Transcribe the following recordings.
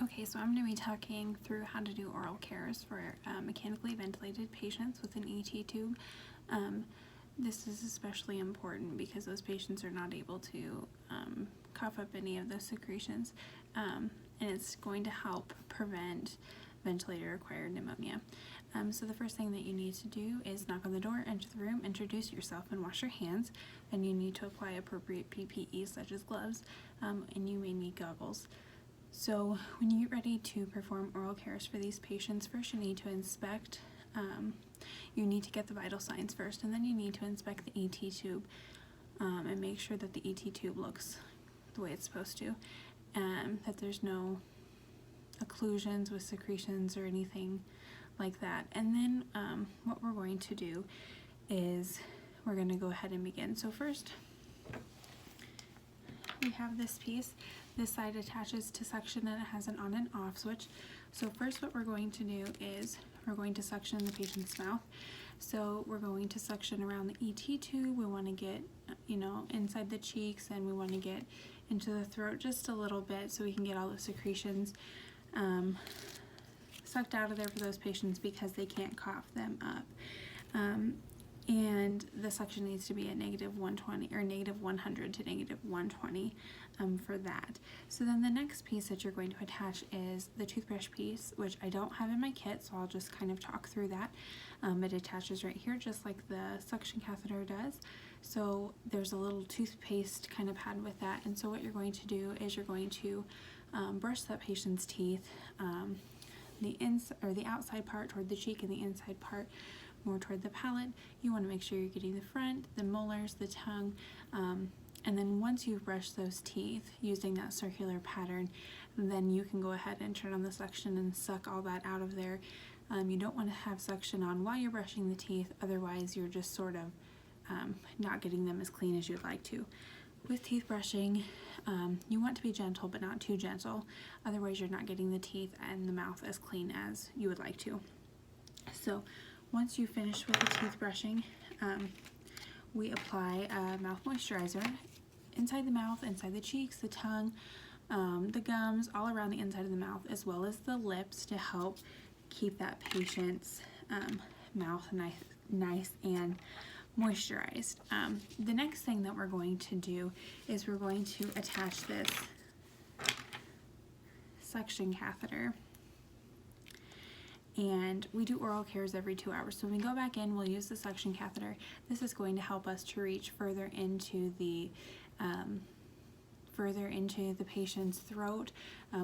Okay, so I'm going to be talking through how to do oral cares for mechanically ventilated patients with an ET tube. This is especially important because those patients are not able to cough up any of the secretions, and it's going to help prevent ventilator-acquired pneumonia. So the first thing that you need to do is knock on the door, enter the room, introduce yourself, and wash your hands. Then you need to apply appropriate PPE such as gloves, and you may need goggles. So when you get ready to perform oral cares for these patients, first you need to inspect, you need to get the vital signs first, and then you need to inspect the ET tube and make sure that the ET tube looks the way it's supposed to, that there's no occlusions with secretions or anything like that. And then what we're going to do is we're going to go ahead and begin. So first we have this piece. This side attaches to suction and it has an on and off switch. So first what we're going to do is we're going to suction the patient's mouth. So we're going to suction around the ET tube. We want to get, inside the cheeks, and we want to get into the throat just a little bit so we can get all the secretions sucked out of there for those patients because they can't cough them up. And the suction needs to be at -120 or -100 to -120 for that. So then the next piece that you're going to attach is the toothbrush piece, which I don't have in my kit, so I'll just kind of talk through that. It attaches right here just like the suction catheter does. So there's a little toothpaste kind of pad with that, and so what you're going to do is you're going to brush that patient's teeth, the outside part toward the cheek and the inside part more toward the palate. You want to make sure you're getting the front, the molars, the tongue, and then once you've brushed those teeth using that circular pattern, then you can go ahead and turn on the suction and suck all that out of there. You don't want to have suction on while you're brushing the teeth, otherwise you're just sort of not getting them as clean as you'd like to. With teeth brushing, you want to be gentle but not too gentle, otherwise you're not getting the teeth and the mouth as clean as you would like to. So once you finish with the teeth brushing, we apply a mouth moisturizer inside the mouth, inside the cheeks, the tongue, the gums, all around the inside of the mouth, as well as the lips to help keep that patient's mouth nice and moisturized. The next thing that we're going to do is we're going to attach this suction catheter. And we do oral cares every 2 hours. So when we go back in, we'll use the suction catheter. This is going to help us to reach further into the patient's throat,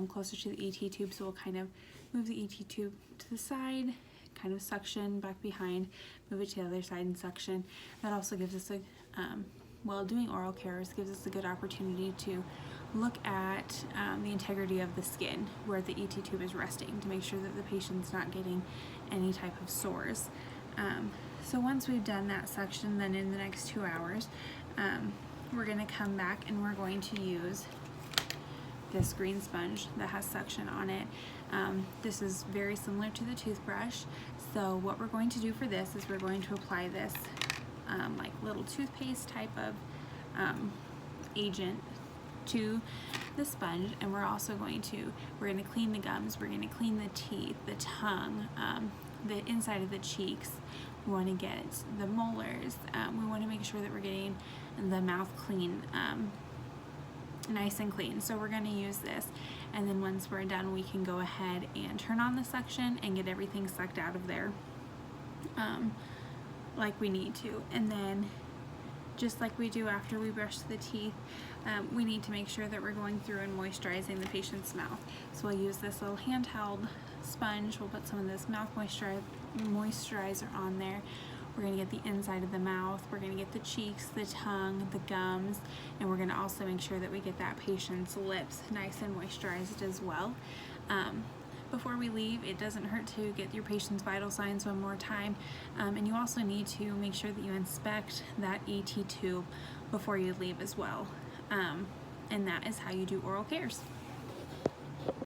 closer to the ET tube. So we'll kind of move the ET tube to the side, kind of suction back behind, move it to the other side and suction. That also gives us doing oral cares gives us a good opportunity to look at the integrity of the skin where the ET tube is resting to make sure that the patient's not getting any type of sores. So once we've done that suction, then in the next 2 hours, we're going to come back and we're going to use this green sponge that has suction on it. This is very similar to the toothbrush. So what we're going to do for this is we're going to apply this like little toothpaste type of agent to the sponge, and we're going to clean the gums, we're going to clean the teeth, the tongue, the inside of the cheeks. We want to get the molars. We want to make sure that we're getting the mouth clean, nice and clean. So we're going to use this, and then once we're done, we can go ahead and turn on the suction and get everything sucked out of there like we need to. And then just like we do after we brush the teeth, we need to make sure that we're going through and moisturizing the patient's mouth. So we'll use this little handheld sponge. We'll put some of this mouth moisturizer on there. We're going to get the inside of the mouth, we're going to get the cheeks, the tongue, the gums, and we're going to also make sure that we get that patient's lips nice and moisturized as well. Before we leave, it doesn't hurt to get your patient's vital signs one more time, and you also need to make sure that you inspect that ET tube before you leave as well. And that is how you do oral cares.